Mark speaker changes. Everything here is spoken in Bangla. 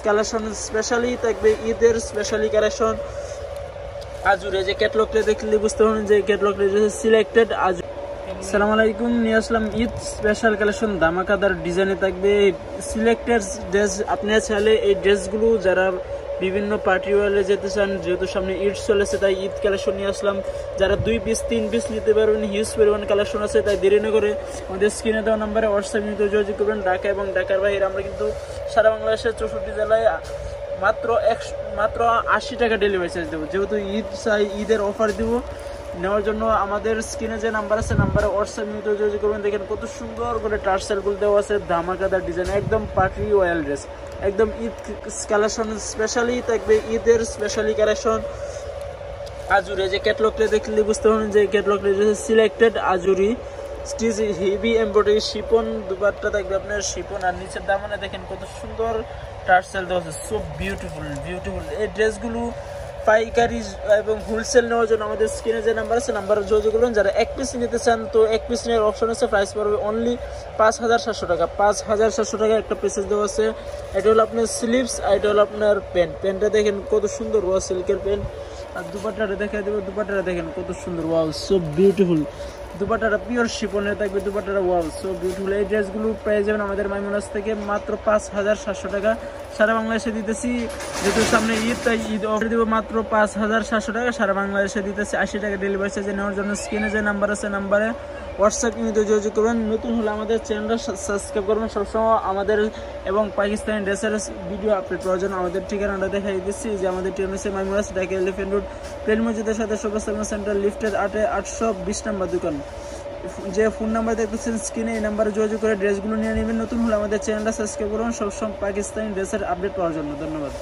Speaker 1: কালেকশন স্পেশালি থাকবে, ঈদের স্পেশালি কালেকশন। আজুরে যে ক্যাটলগটা দেখলে বুঝতে পারবেন যে ক্যাটলগটা সিলেক্টেড আজুর। আসসালামু আলাইকুম, নিয়ে আসলাম ঈদ স্পেশাল কালেকশন, ধামাকাদার ডিজাইনে থাকবে সিলেক্টেড ড্রেস। আপনি চাইলে এই ড্রেসগুলো যারা বিভিন্ন পার্টি ওয়ারে যেতে চান, যেহেতু সামনে ঈদ চলেছে তাই ঈদ কালেকশন নিয়ে আসলাম। যারা 2 পিস 3 পিস নিতে পারবেন, হিউজ পরিমাণ কালেকশন আছে, তাই দেরি না করে আমাদের স্ক্রিনে দেওয়া নাম্বারে হোয়াটসঅ্যাপ নিতে যোগাযোগ করবেন। ঢাকা এবং ঢাকার বাইরে আমরা কিন্তু সারা বাংলাদেশের 64 জেলায় মাত্র 80 টাকা ডেলিভারি চার্জ দেবো। যেহেতু ঈদ চাই, ঈদের অফার দিব নেওয়ার জন্য আমাদের স্ক্রিনে যে নাম্বার আছে নাম্বারে হোয়াটসঅ্যাপ নিতে যোগাযোগ করবেন। দেখেন কত সুন্দর করে টার্সেলগুলো দেওয়া আছে, ধামাকাদার ডিজাইন, একদম পার্টি ওয়াল ড্রেস, একদম ঈদ কালেকশন স্পেশালি থাকবে, ঈদের স্পেশালি কালেকশন। আজুরে যে ক্যাটলগটা দেখলে বুঝতে পারবেন যে ক্যাটলগটা সিলেক্টেড আজুরি stitch heavy embroidery chiffon dupatta থাকবে আপনার শিপন, আর নিচের দামানে দেখেন কত সুন্দর টার্সেল দেওয়া আছে, সো বিউটিফুল। এই ড্রেসগুলো পাইকারি এবং হোলসেল নেওয়ার জন্য আমাদের স্ক্রিনে যে নাম্বার আছে নাম্বারে যোগাযোগ করবেন। যারা 1 পিস নিতে চান তো 1 পিস নেওয়ার অপশন আছে, প্রাইস পড়বে অনলি 5700 টাকা। 5700 টাকা একটা পিসেস দেওয়া আছে। এটা হলো আপনার স্লিভস, আর এটা হলো আপনার প্যান্টটা দেখেন কত সুন্দর ওয়া সিল্কের প্যান্ট। আর দুপাট্টাটা দেখা দেবো, দুপাট্টাটা দেখেন কত সুন্দর, ওয়াও সো বিউটিফুল। দুপাট্টাটা পিওর শিপনের থাকবে, দুপাট্টাটা ওয়াও সো বিউটিফুল। এই ড্রেসগুলো পেয়ে যাবেন আমাদের মাইমুনাস থেকে মাত্র 5700 টাকা। সারা বাংলাদেশে দিতেছি, যেহেতু সামনে ঈদ তাই ঈদ অফার দিব মাত্র 5700 টাকা। সারা বাংলাদেশে দিতেছি 80 টাকা ডেলিভারি চার্জ নেওয়ার জন্য স্ক্রিনে যে নাম্বার আছে নাম্বারে হোয়াটসঅ্যাপ নিতে যোগাযোগ করবেন। নতুন হলে আমাদের চ্যানেলটা সাবস্ক্রাইব করবেন। সবসময় আমাদের এবং পাকিস্তানি ড্রেসের ভিডিও আপলোড করার জন্য আমাদের ঠিকানাটা দেখাই দিচ্ছি যে আমাদের টিএমএসএ মাইমুনাস, ঢাকা এলিফ্যান্ট রোড, প্লেন মসজিদের সাথে শোভাসাগর সেন্টার লিফটের 820 নম্বর দোকান। যে ফোন নাম্বার দেখতেছেন স্ক্রিনে, এই নাম্বারে যোগাযোগ করে ড্রেসগুলো নিয়ে নেবেন। নতুন হলে আমাদের চ্যানেলটা সাবস্ক্রাইব করুন সবসময় পাকিস্তানি ড্রেসের আপডেট পাওয়ার জন্য। ধন্যবাদ।